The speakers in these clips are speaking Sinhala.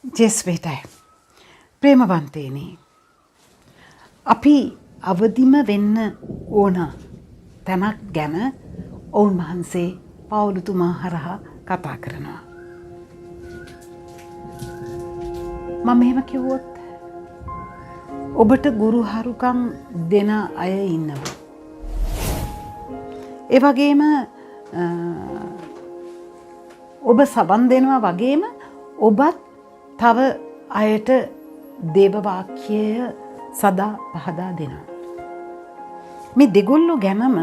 ජෙස්පේටයි ප්‍රේමවන්තේනි අපි අවදිම වෙන්න ඕන තැනක් ගැන ඔවුන් වහන්සේ පවුලුතුමා හරහා කතා කරනවා. මම එහෙම කිව්වොත් ඔබට ගුරු හරුකම් දෙන අය ඉන්නවා. ඒ වගේම ඔබ සබන් දෙනවා වගේම ඔබත් තව අයට දේව වාක්‍යය සදා පහදා දෙනවා. මේ දෙගොල්ලෝ ගැනම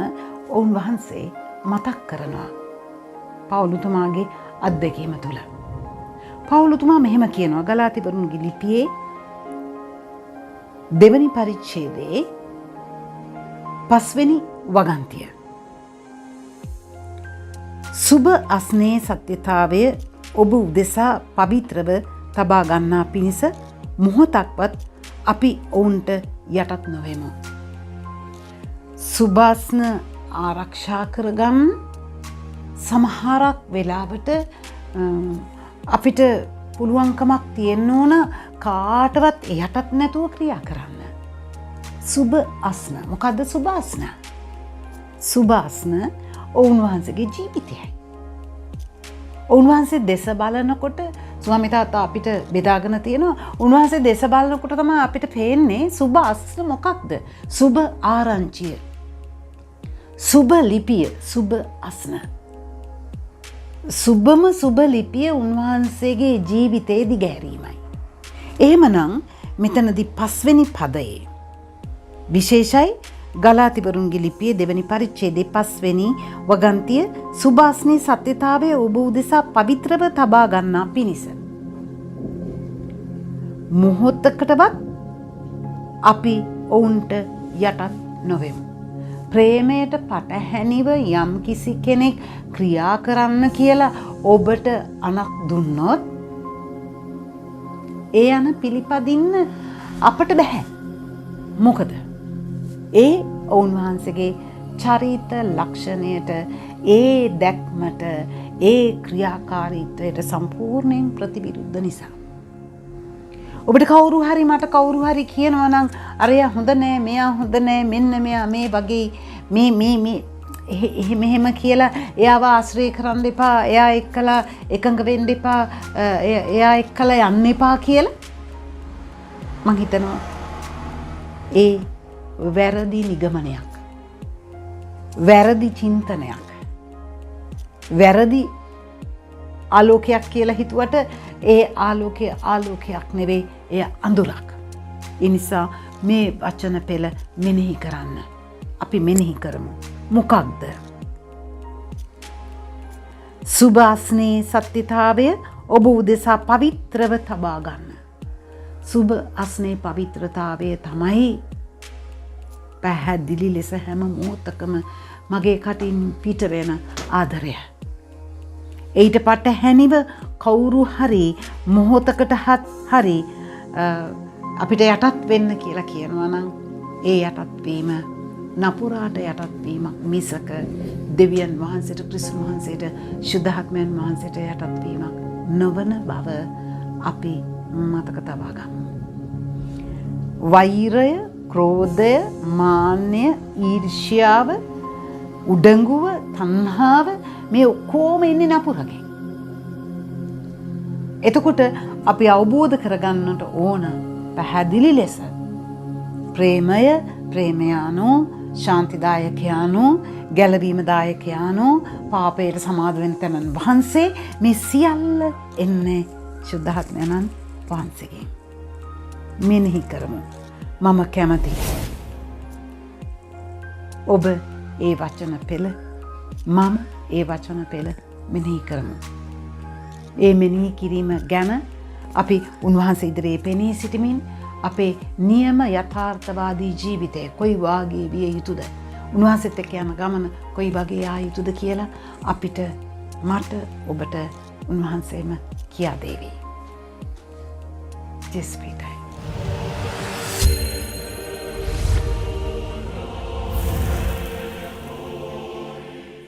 ඔවුන් වහන්සේ මතක් කරනවා පවුලුතුමාගේ අත්දැකීම තුළ. පවුලුතුමා මෙහෙම කියනවා ගලාතිවරුන්ගේ ලිපියේ 2 වෙනි පරිච්ඡේදයේ 5 වෙනි වගන්තිය. සුබ අස්නේ සත්‍යතාවය ඔබ උදෙසා පවිත්‍රව තබා ගන්නා පිණිස මොහොතක්වත් අපි ඔවුන්ට යටත් නොවෙමු. සුබාස්න ආරක්ෂා කරගන්න සමහරක් වෙලාවට අපිට පුළුවන්කමක් තියෙන්න ඕන කාටවත් යටත් නැතුව ක්‍රියා කරන්න. සුබ අස්න මොකද්ද සුබ අස්න? සුබ අස්න ඔවුන් වහන්සේගේ ජීවිතයයි. උන්වහන්සේ දෙස බලනකොට ස්වාමී තාත්තා අපිට බෙදාගෙන තියෙනවා. උන්වහන්සේ දෙස බලනකොට තමයි අපිට පේන්නේ සුබ අස්න මොකක්ද? සුබ ආරංචිය. සුබ ලිපිය, සුබ අස්න. සුබම සුබ ලිපිය උන්වහන්සේගේ ජීවිතයේ දිගහැරීමයි. එහෙමනම් මෙතනදී 5 වෙනි පදයේ විශේෂයි ගලාතිවරුන්ගේ ලිපියේ 2 වෙනි පරිච්ඡේදයේ 5 වෙනි වගන්තිය සුභාස්නී සත්‍යතාවය ඔබ උදෙසා පවිත්‍රව තබා ගන්නා පිණිස. මොහොතකටවත් අපි ඔවුන්ට යටත් නොවෙමු. ප්‍රේමයට පටහැනිව යම් කිසි කෙනෙක් ක්‍රියා කරන්න කියලා ඔබට අනක් දුන්නොත් ඒ අන පිළිපදින්න අපට බෑ. මොකද ඒ ඔවුන් වහන්සේගේ චරිත ලක්ෂණයට ඒ දැක්මට ඒ ක්‍රියාකාරීත්වයට සම්පූර්ණයෙන් ප්‍රතිවිරුද්ධ නිසා. ඔබට කවුරු හරි මට කවුරු හරි කියනවා නම් අරයා හොඳ නෑ මෙයා හොඳ නෑ මෙන්න මෙයා මේ වගේ මේ එහෙම කියලා එයාව ආශ්‍රය කරන්න එපා එයා එක්කලා එකඟ වෙන්න එපා එයා එක්කලා යන්න එපා කියලා මං හිතනවා ඒ වැරදි නිගමනයක් වැරදි චින්තනයක් වැරදි ආලෝකයක් කියලා හිතුවට ඒ ආලෝකයක් නෙවෙයි එය අඳුරක්. ඒ නිසා මේ වචන පෙළ මෙනෙහි කරන්න. අපි මෙනෙහි කරමු. මොකක්ද? සුභාස්නේ සත්‍යතාවය ඔබ උදෙසා පවිත්‍රව තබා ගන්න. සුභ අස්නේ පවිත්‍රතාවය තමයි පැහැදිලි ලෙස හැම මොහොතකම මගේ කටින් පිට වෙන ආදරය. ඊට පටහැනිව කවුරු හරි මොහොතකට හරි අපිට යටත් වෙන්න කියලා කියනවා නම් ඒ යටත් වීම නපුරාට යටත් වීමක් මිසක දෙවියන් වහන්සේට ක්‍රිස්තුස් වහන්සේට ශුද්ධාත්මයන් වහන්සේට යටත් වීමක් නොවන බව අපි මතක තබා ගමු. වෛරය, ක්‍රෝධය, මාන්නය, ඊර්ෂ්‍යාව, උඩඟුව, තණ්හාව මේ ඔක්කොම ඉන්නේ නපුරගේ. එතකොට අපි අවබෝධ කරගන්නට ඕන පැහැදිලි ලෙස ප්‍රේමය, ප්‍රේමයානෝ, ශාන්තිදායකයානෝ, ගැලවීමදායකයානෝ, පාපයට සමාද වෙන තැනන් වහන්සේ මේ සියල්ල එන්නේ ශුද්ධාත්මයන්න් වහන්සේගෙන්. මෙනෙහි කරමු. මම කැමතියි. ඔබ ඒ වචන පෙළ මම ඒ වචන පෙළ මෙනෙහි කරමු. ඒ මෙනෙහි කිරීම ගැන අපි උන්වහන්සේ ඉදිරියේ පෙනී සිටමින් අපේ නියම යථාර්ථවාදී ජීවිතය කොයි වාගේ විය යුතුද? උන්වහන්සේත් එක්ක යන ගමන කොයි වගේ ආ යුතුද කියලා අපිට මට ඔබට උන්වහන්සේම කියා දෙවි. ජෙස්පීටයි.